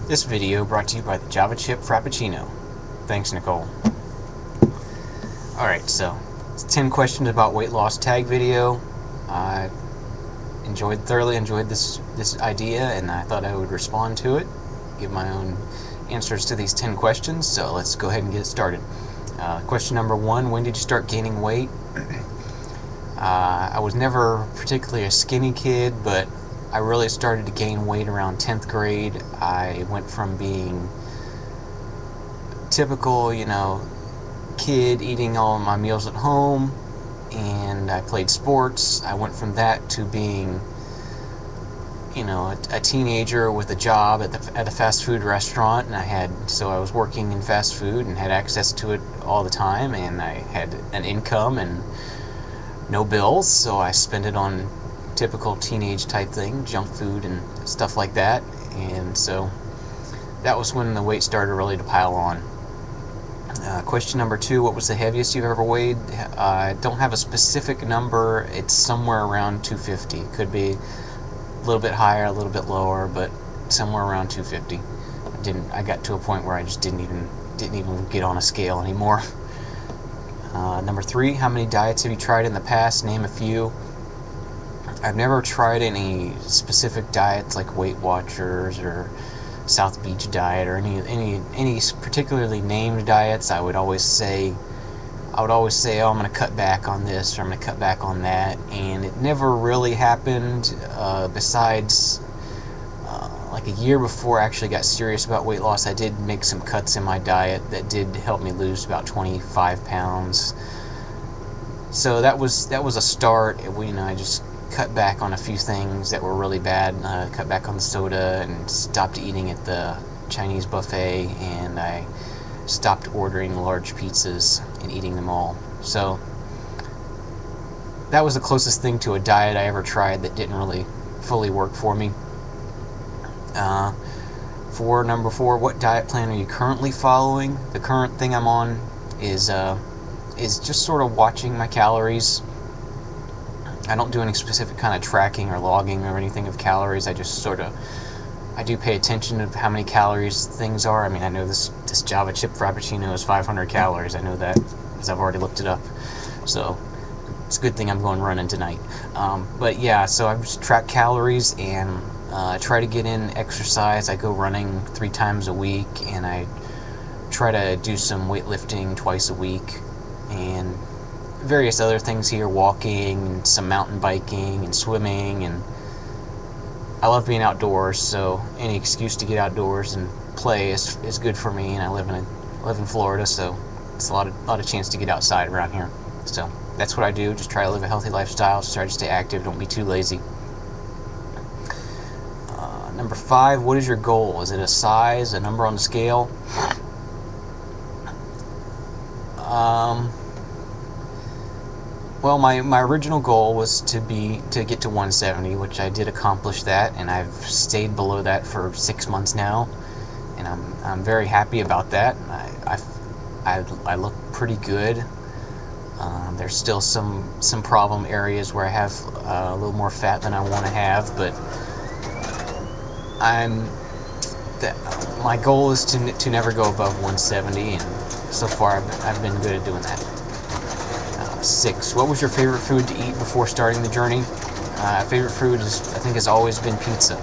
This video brought to you by the Java Chip Frappuccino. Thanks, Nicole. Alright, so it's 10 questions about weight loss tag video. I thoroughly enjoyed this idea, and I thought I would respond to it, give my own answers to these 10 questions, so let's go ahead and get started. Question number 1, when did you start gaining weight? I was never particularly a skinny kid, but I really started to gain weight around 10th grade. I went from being typical, kid eating all of my meals at home, and I played sports. I went from that to being, a teenager with a job at a fast food restaurant, and I was working in fast food and had access to it all the time, and I had an income and no bills, so I spent it on typical teenage type thing, junk food and stuff like that. And so that was when the weight started really to pile on. Question number 2, what was the heaviest you've ever weighed? I don't have a specific number. It's somewhere around 250. Could be a little bit higher, a little bit lower, but somewhere around 250. I got to a point where I just didn't even get on a scale anymore. Number 3, how many diets have you tried in the past? Name a few. I've never tried any specific diets like Weight Watchers or South Beach diet or any particularly named diets. I would always say, oh, I'm going to cut back on this or I'm going to cut back on that, and it never really happened. Besides, like a year before I actually got serious about weight loss, I did make some cuts in my diet that did help me lose about 25 pounds. So that was a start. I just cut back on a few things that were really bad. Cut back on the soda and stopped eating at the Chinese buffet, and I stopped ordering large pizzas and eating them all. So that was the closest thing to a diet I ever tried that didn't really fully work for me. For number 4, what diet plan are you currently following? The current thing I'm on is just sort of watching my calories. I don't do any specific kind of tracking or logging or anything of calories. I just I do pay attention to how many calories things are. I mean, I know this Java Chip Frappuccino is 500 calories. I know that because I've already looked it up. So it's a good thing I'm going running tonight. But yeah, so I just track calories and try to get in exercise. I go running 3 times a week, and I try to do some weightlifting twice a week, and various other things here, walking and some mountain biking and swimming, and I love being outdoors, so any excuse to get outdoors and play is good for me. And I live in Florida, so it's a lot of chance to get outside around here. So that's what I do. Just try to live a healthy lifestyle, just try to stay active, don't be too lazy. Number 5, what is your goal? Is it a size, a number on the scale? Well, my original goal was to get to 170, which I did accomplish that, and I've stayed below that for 6 months now, and I'm very happy about that. I look pretty good. There's still some problem areas where I have a little more fat than I want to have, but my goal is to never go above 170, and so far I've been good at doing that. 6, what was your favorite food to eat before starting the journey? Favorite food has always been pizza.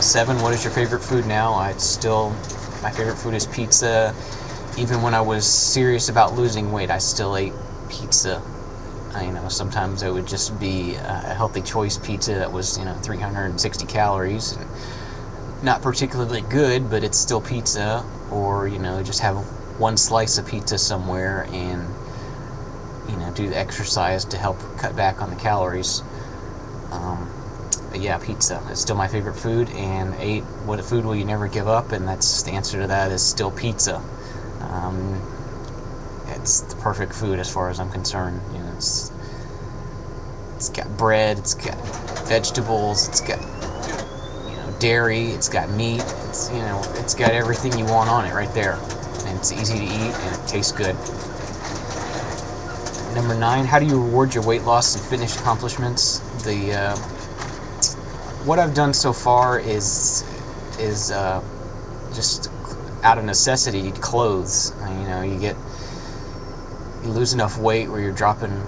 7, what is your favorite food now? My favorite food is pizza. Even when I was serious about losing weight, I still ate pizza. Sometimes it would just be a healthy choice pizza that was 360 calories and not particularly good, but it's still pizza. Or just have one slice of pizza somewhere and do the exercise to help cut back on the calories. But yeah, pizza is still my favorite food. And 8, what food will you never give up? And that's the answer to that is still pizza. It's the perfect food as far as I'm concerned. It's got bread, it's got vegetables, it's got dairy, it's got meat, it's got everything you want on it right there, and it's easy to eat and it tastes good. Number 9, how do you reward your weight loss and fitness accomplishments? What I've done so far is is just out of necessity, clothes. You know, you lose enough weight where you're dropping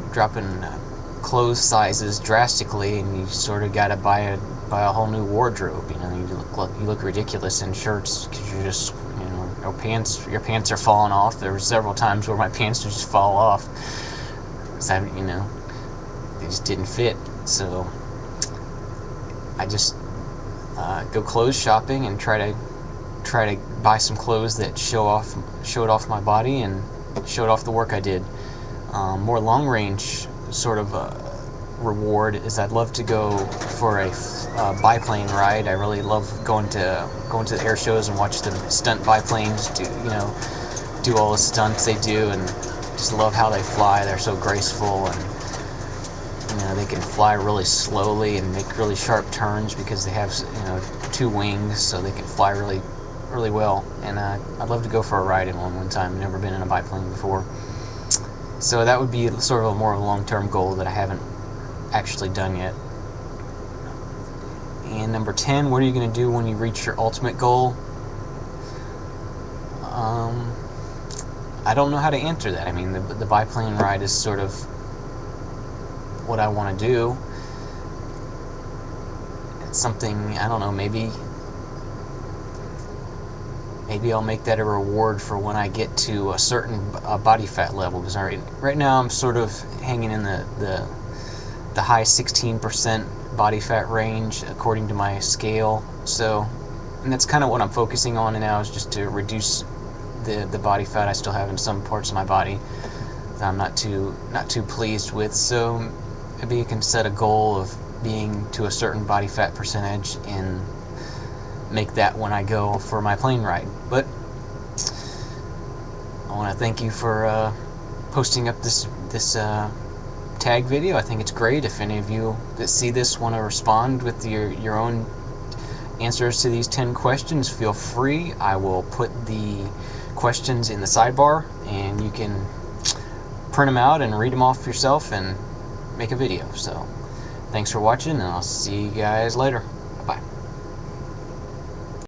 clothes sizes drastically, and you sort of got to buy a whole new wardrobe. You know, you look ridiculous in shirts because you're just, you know, your pants are falling off. There were several times where my pants would just fall off because you know, they just didn't fit. So I just go clothes shopping and try to buy some clothes that showed off my body and showed off the work I did. More long range sort of reward is I'd love to go for a biplane ride. I really love going to the air shows and watch the stunt biplanes do all the stunts they do, and just love how they fly. They're so graceful, and you know, they can fly really slowly and make really sharp turns because they have, you know, 2 wings, so they can fly really, really well. And I'd love to go for a ride in one time. Never been in a biplane before, so that would be sort of more of a long-term goal that I haven't actually done yet. And number 10, what are you going to do when you reach your ultimate goal? I don't know how to answer that. I mean, the biplane ride is sort of what I want to do. It's something, I don't know, maybe I'll make that a reward for when I get to a certain body fat level, because right now I'm sort of hanging in the high 16% body fat range according to my scale. So, and that's kind of what I'm focusing on now, is just to reduce the body fat I still have in some parts of my body that I'm not too pleased with. So maybe you can set a goal of being to a certain body fat percentage and make that when I go for my plane ride. But I want to thank you for posting up this tag video. I think it's great. If any of you that see this want to respond with your own answers to these 10 questions, feel free. I will put the questions in the sidebar, and you can print them out and read them off yourself and make a video. So thanks for watching, and I'll see you guys later.